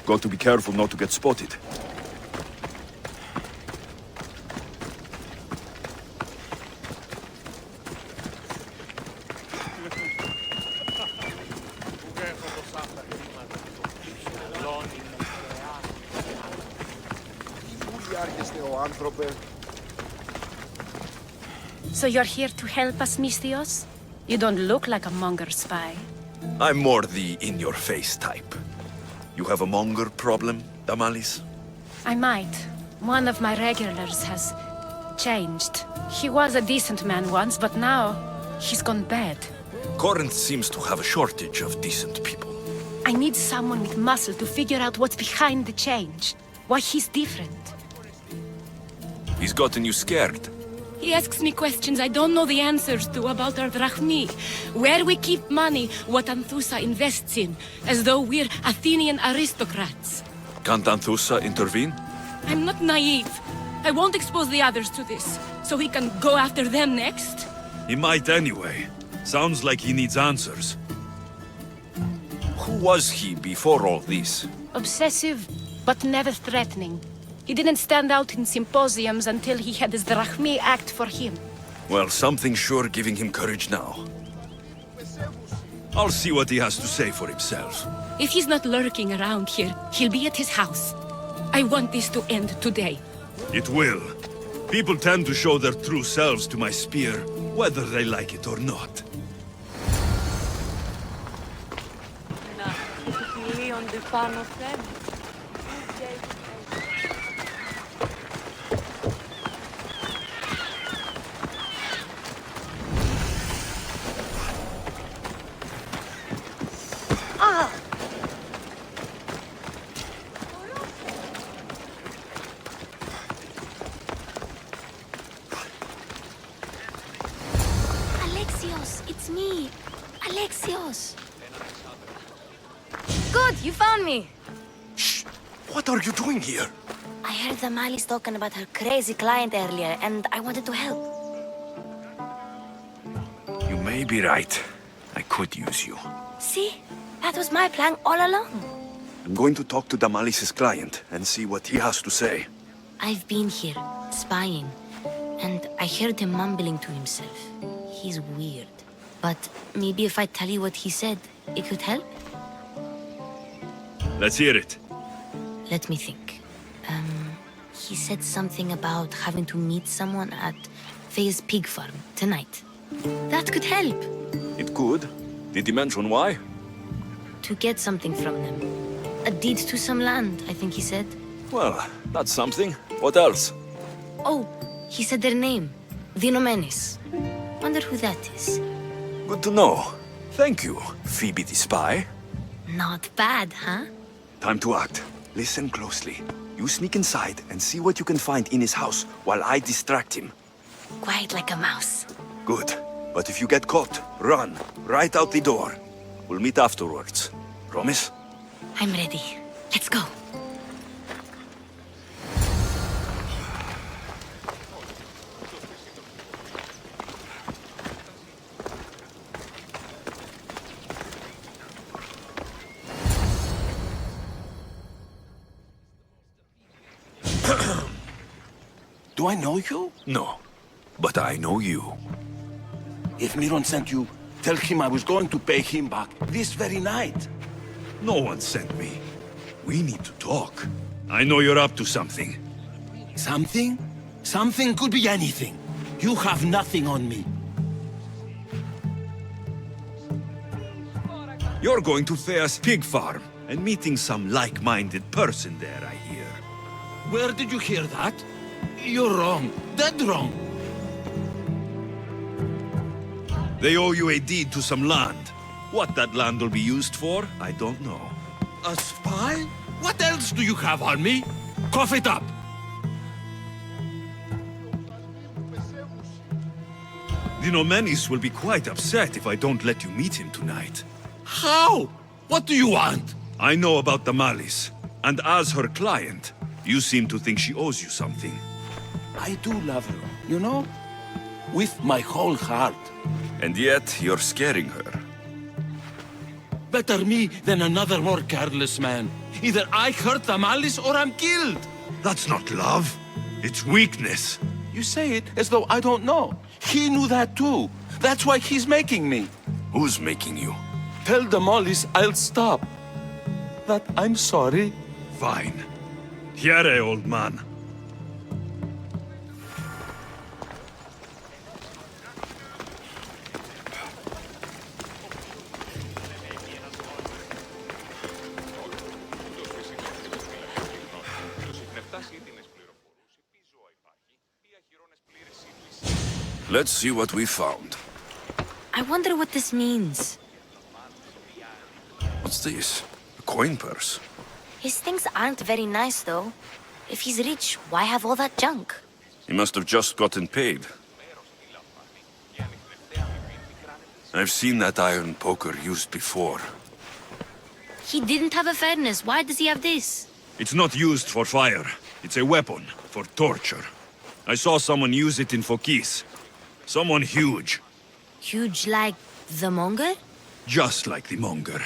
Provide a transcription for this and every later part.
Got to be careful not to get spotted. So you're here to help us, Misthios? You don't look like a monger spy. I'm more the in-your-face type. You have a monger problem, Damalis? I might. One of my regulars has changed. He was a decent man once, but now he's gone bad. Corinth seems to have a shortage of decent people. I need someone with muscle to figure out what's behind the change. Why he's different. He's gotten you scared. He asks me questions I don't know the answers to about our drachmi, where we keep money, what Anthusa invests in, as though we're Athenian aristocrats. Can't Anthusa intervene? I'm not naive. I won't expose the others to this, so he can go after them next. He might anyway. Sounds like he needs answers. Who was he before all this? Obsessive, but never threatening. He didn't stand out in symposiums until he had his drachmi act for him. Well, something's sure giving him courage now. I'll see what he has to say for himself. If he's not lurking around here, he'll be at his house. I want this to end today. It will. People tend to show their true selves to my spear, whether they like it or not. Alexios, it's me. Alexios. Good, you found me. Shh! What are you doing here? I heard the Mali's talking about her crazy client earlier, and I wanted to help. You may be right. I could use you. See? That was my plan all along. I'm going to talk to Damalis' client and see what he has to say. I've been here, spying, and I heard him mumbling to himself. He's weird. But maybe if I tell you what he said, it could help? Let's hear it. Let me think. He said something about having to meet someone at Faye's pig farm tonight. That could help. It could. Did he mention why? To get something from them. A deed to some land, I think he said. Well, that's something. What else? Oh, he said their name. Vinomenis. Wonder who that is. Good to know. Thank you, Phoebe the spy. Not bad, huh? Time to act. Listen closely. You sneak inside and see what you can find in his house while I distract him. Quiet like a mouse. Good. But if you get caught, run. Right out the door. We'll meet afterwards. Promise? I'm ready. Let's go. Do I know you? No. But I know you. If Miron sent you, tell him I was going to pay him back this very night. No one sent me. We need to talk. I know you're up to something. Something? Something could be anything. You have nothing on me. You're going to Thea's pig farm and meeting some like-minded person there, I hear. Where did you hear that? You're wrong. Dead wrong. They owe you a deed to some land. What that land will be used for, I don't know. A spy? What else do you have on me? Cough it up. Vinomenis will be quite upset if I don't let you meet him tonight. How? What do you want? I know about Damalis, and as her client, you seem to think she owes you something. I do love her, you know? With my whole heart. And yet, you're scaring her. Better me than another more careless man. Either I hurt Damalis or I'm killed. That's not love. It's weakness. You say it as though I don't know. He knew that too. That's why he's making me. Who's making you? Tell Damalis I'll stop. That I'm sorry. Fine. Here, old man. Let's see what we found. I wonder what this means. What's this? A coin purse? His things aren't very nice, though. If he's rich, why have all that junk? He must have just gotten paid. I've seen that iron poker used before. He didn't have a furnace. Why does he have this? It's not used for fire. It's a weapon for torture. I saw someone use it in Phokis. Someone huge. Huge like the monger? Just like the monger.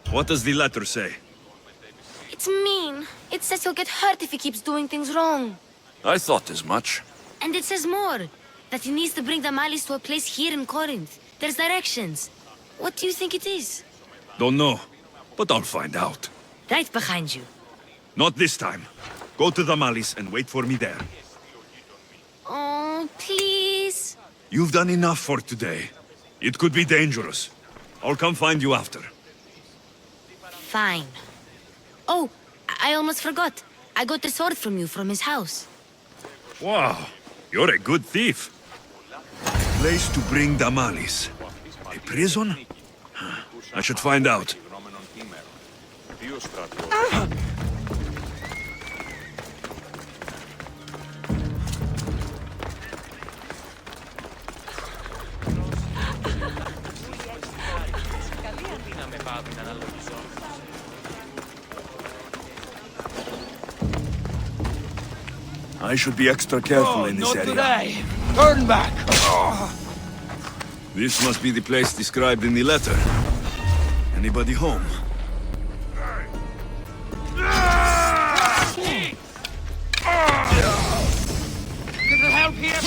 What does the letter say? It's mean. It says he'll get hurt if he keeps doing things wrong. I thought as much. And it says more. That he needs to bring the malice to a place here in Corinth. There's directions. What do you think it is? Don't know, but I'll find out. Right behind you. Not this time. Go to the Malice and wait for me there. Oh, please. You've done enough for today. It could be dangerous. I'll come find you after. Fine. Oh, I almost forgot. I got the sword from you from his house. Wow, you're a good thief. Place to bring Damalis. A prison? I should find out. I should be extra careful in this area. Today. Turn back. This must be the place described in the letter. Anybody home? Little help here.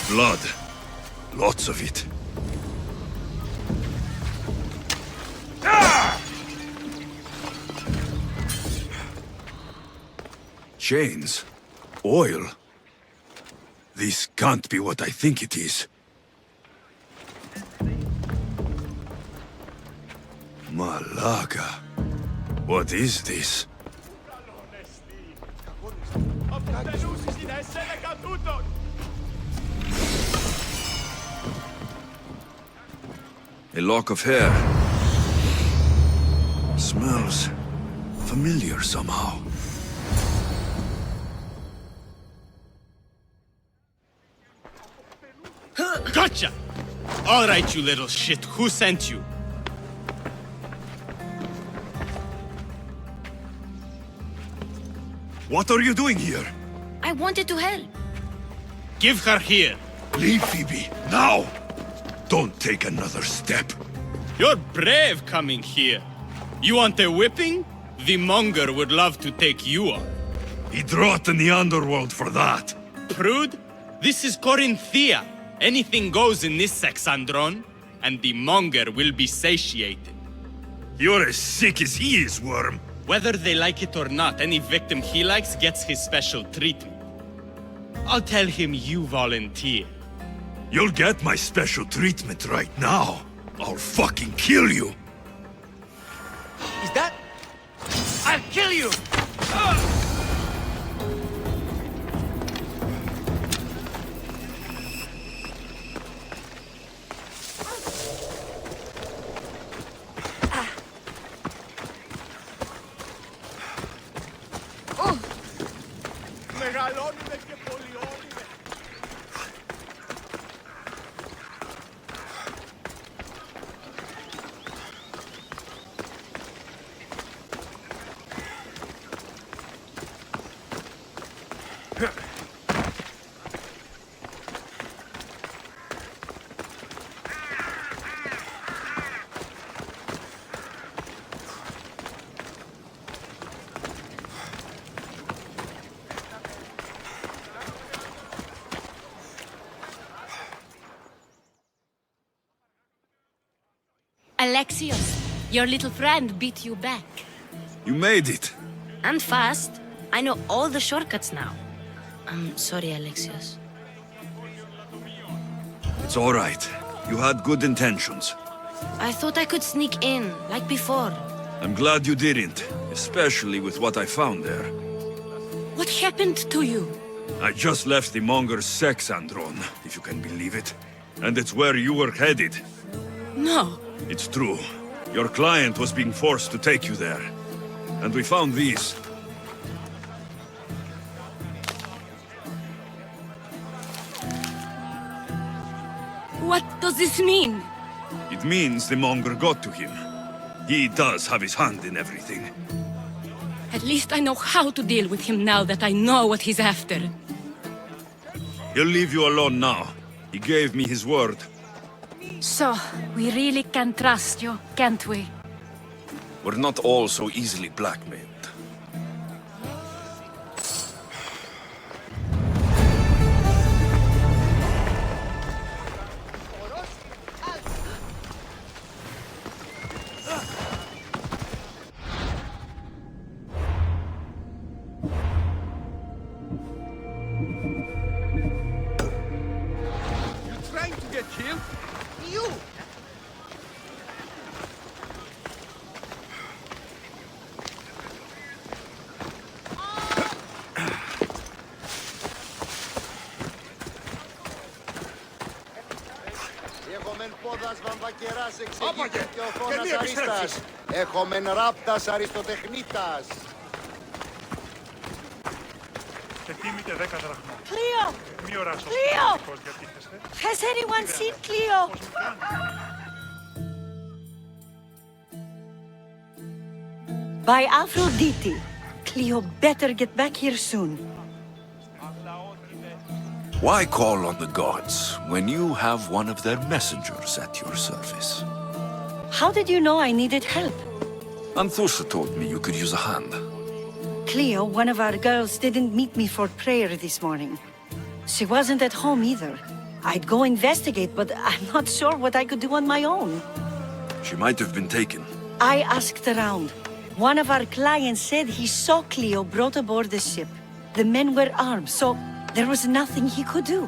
Blood. Lots of it. Chains. Oil. This can't be what I think it is. Malaga. What is this? A lock of hair. Smells familiar somehow. Gotcha! All right, you little shit. Who sent you? What are you doing here? I wanted to help. Give her here. Leave Phoebe, now! Don't take another step. You're brave coming here. You want a whipping? The monger would love to take you on. He'd rot in the underworld for that. Prude, this is Kornitha. Anything goes in this Sexandron, and the monger will be satiated. You're as sick as he is, Worm. Whether they like it or not, any victim he likes gets his special treatment. I'll tell him you volunteer. You'll get my special treatment right now. I'll fucking kill you. Is that? I'll kill you. Alexios, your little friend beat you back. You made it. And fast. I know all the shortcuts now. I'm sorry, Alexios. It's all right. You had good intentions. I thought I could sneak in, like before. I'm glad you didn't, especially with what I found there. What happened to you? I just left the monger's sex andron, if you can believe it. And it's where you were headed. No. It's true. Your client was being forced to take you there. And we found these. What does this mean? It means the monger got to him. He does have his hand in everything. At least I know how to deal with him now that I know what he's after. He'll leave you alone now. He gave me his word. So, we really can trust you, can't we? We're not all so easily blackmailed. Trying to get killed? You! Έχομεν πόδας βαμβακεράς Άπαγε! εξηγείται και ο Και φώνας μη επιστρέψεις! αρίστας. Έχομεν ράπτας αριστοτεχνίτας. Και τίμητε 10 δραχμών. Cleo! Μη οράσω Cleo! πως διατίθεστε. Has anyone seen Cleo? Πώς μου κάνετε. By Aphrodite. Cleo better get back here soon. Why call on the gods when you have one of their messengers at your service? How did you know I needed help? Anthusa told me you could use a hand. Cleo, one of our girls, didn't meet me for prayer this morning. She wasn't at home either. I'd go investigate, but I'm not sure what I could do on my own. She might have been taken. I asked around. One of our clients said he saw Cleo brought aboard the ship. The men were armed, so there was nothing he could do.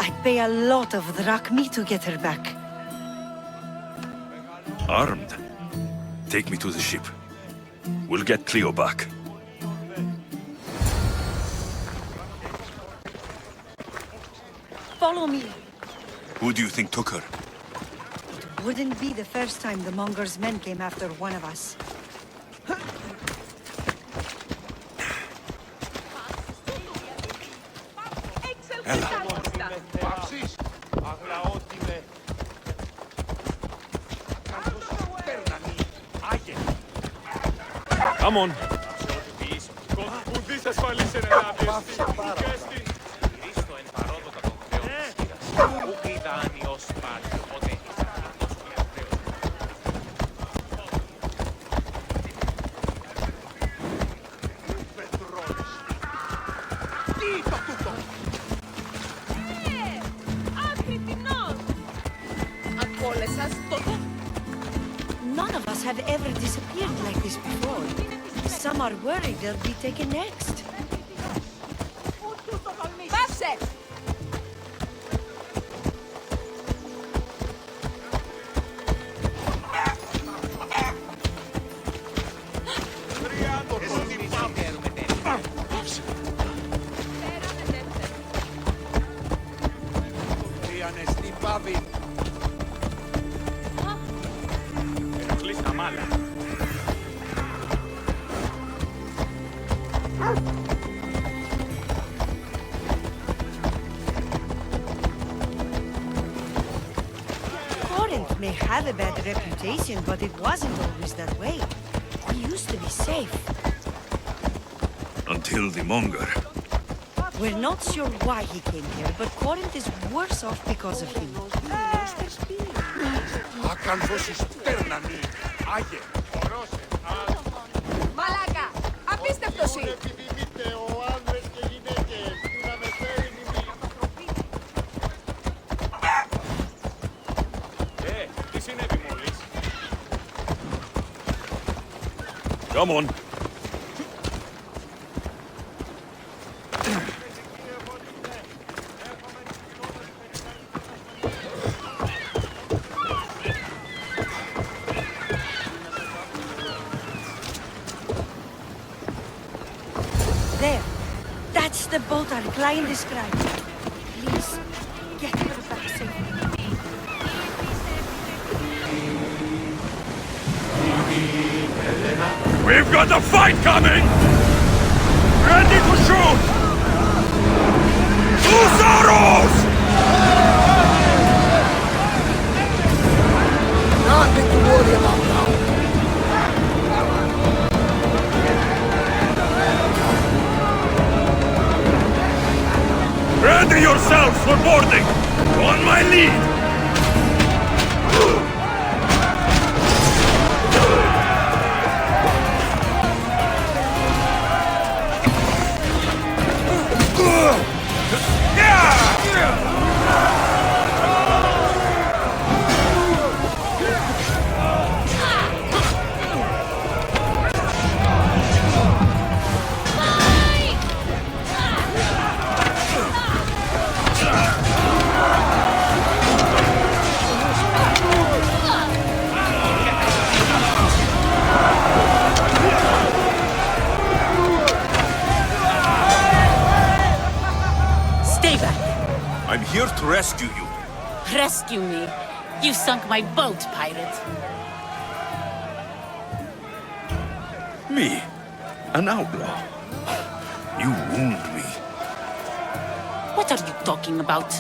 I'd pay a lot of drachmi to get her back. Armed? Take me to the ship. We'll get Cleo back. Follow me. Who do you think took her? Wouldn't be the first time the Monger's men came after one of us. Παύσεις. Αγλαότιμε. Come on. Ουδής ασφαλής είναι να Παύσε πάρα πολλά. Χρήστο εν παρόδοτα των θεών της χείρας. Ουκ είδα ανιός πάλι, οπότε ήσαν αυτός ο Θεός. Τι το τούτο! None of us have ever disappeared like this before. Some are worried they'll be taken next. Πάψε! Η ανεστή πάβη. Ενοχλείς τα μάλα. Corinth may have a bad reputation, but it wasn't always that way. We used to be safe. Until the monger. We're not sure why he came here, but Corinth is worse off because of him. Ακανθώσεις τέρνανοι! Άγιε! Μαλάκα! Απίστευτος είναι! Επιθυμείτε ο άνδρες και γυναίκες να με φέρει Τι συνέβη μόλις? Come on. There. That's the boat our client described. Please, get her back safely. We've got a fight coming! Ready to shoot! Husaros! Nothing to worry about now. Ready yourselves for boarding! On my lead! Stay back. I'm here to rescue you. Rescue me. You sunk my boat, pirate. Me? An outlaw? You wound me. What are you talking about?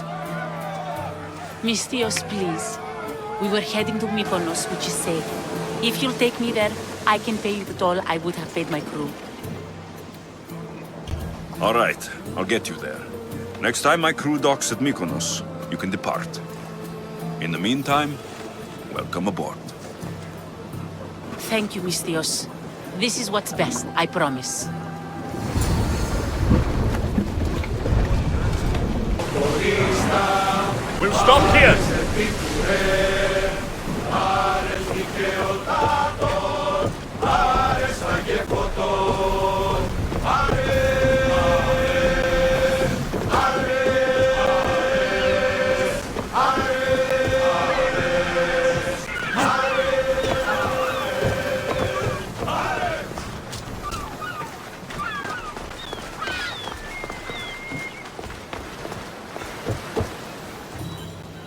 Mistios, please. We were heading to Mykonos, which is safe. If you'll take me there, I can pay you the toll I would have paid my crew. All right, I'll get you there. Next time my crew docks at Mykonos, you can depart. In the meantime, welcome aboard. Thank you, Mistios. This is what's best, I promise. We'll stop here!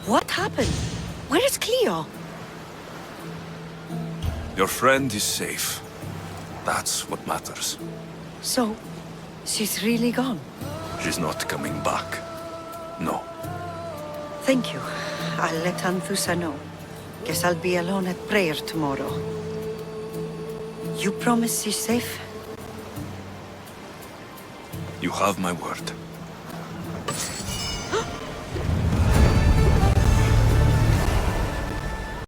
What happened? Where is Cleo? Your friend is safe. That's what matters. So, she's really gone. She's not coming back. No. Thank you. I'll let Anthusa know. Guess I'll be alone at prayer tomorrow. You promise she's safe? You have my word.